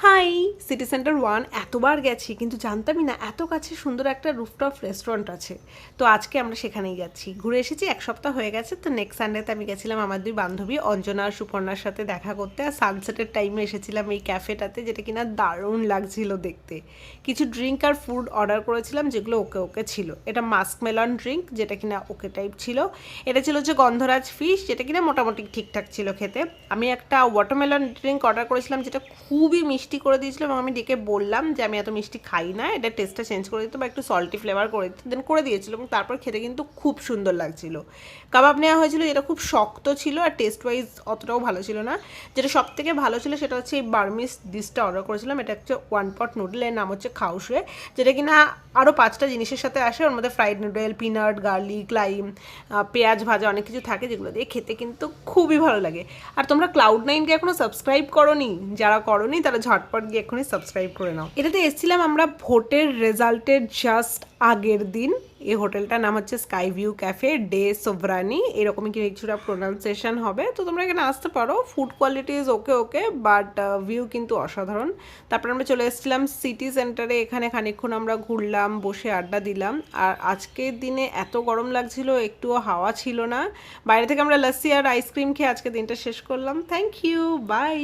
High, city centre one এতবার গেছি কিন্তু জানতামই না এত কাছে সুন্দর একটা রুফটপ রেস্টুরেন্ট আছে। তো আজকে আমরা সেখানেই যাচ্ছি। ঘুরে এসেছি, এক সপ্তাহ হয়ে গেছে। তো নেক্সট সানডেতে আমি গেছিলাম আমার দুই বান্ধবী অঞ্জনা আর সুপর্ণার সাথে দেখা করতে, আর সানসেটের টাইমে এসেছিলাম এই ক্যাফেটাতে, যেটা কিনা দারুণ লাগছিল দেখতে। কিছু ড্রিঙ্ক আর ফুড অর্ডার করেছিলাম যেগুলো ওকে ওকে ছিল। এটা মাস্ক মেলন ড্রিঙ্ক, যেটা কিনা ওকে টাইপ ছিল। এটা ছিল হচ্ছে গন্ধরাজ ফিশ, যেটা কিনা মোটামুটি ঠিকঠাক ছিল খেতে। আমি একটা ওয়াটারমেলন ড্রিঙ্ক অর্ডার করেছিলাম, যেটা খুবই মিষ্টি করে দিয়েছিল, এবং আমি ডেকে বললাম যে আমি এত মিষ্টি খাই না, এটা টেস্টটা চেঞ্জ করে দিতে বা একটু সল্টি ফ্লেভার করে দিতে, দেন করে দিয়েছিল, এবং তারপর খেতে কিন্তু খুব সুন্দর লাগছিল। কাবাব নেওয়া হয়েছিল, যেটা খুব শক্ত ছিল আর টেস্ট ওয়াইজ অতটাও ভালো ছিল না। যেটা সব থেকে ভালো ছিল সেটা হচ্ছে এই বার্মিস ডিশটা অর্ডার করেছিলাম। এটা হচ্ছে ওয়ান পট নুডল, এর নাম হচ্ছে খাউশে, যেটা কিনা আরও 5টা জিনিসের সাথে আসে। ওর মধ্যে fried noodle, peanut, garlic, lime, পেঁয়াজ ভাজা অনেক কিছু থাকে, যেগুলো দিয়ে খেতে কিন্তু খুবই ভালো লাগে। আর তোমরা ক্লাউড9কে এখনো সাবস্ক্রাইব করোনি? যারা করোনি তারা ঝটপট গিয়ে এখনই সাবস্ক্রাইব করে নাও। এটাতে এসেছিলাম আমরা ভোটের রেজাল্টের জাস্ট আগের দিন। এই হোটেলটার নাম হচ্ছে স্কাই ভিউ ক্যাফে ডে সোভরানি, এরকমই কিছুটা প্রোনাউন্সিয়েশন হবে। তো তোমরা এখানে আসতে পারো। Food quality is okay okay, but view কিন্তু অসাধারণ। তারপরে আমরা চলে এসেছিলাম সিটি সেন্টারে। এখানে খানিকক্ষণ আমরা ঘুরলাম, বসে আড্ডা দিলাম। আর আজকের দিনে এত গরম লাগছিল, একটুও হাওয়া ছিল না। বাইরে থেকে আমরা লস্যি আর আইসক্রিম খেয়ে আজকে দিনটা শেষ করলাম। Thank you, by.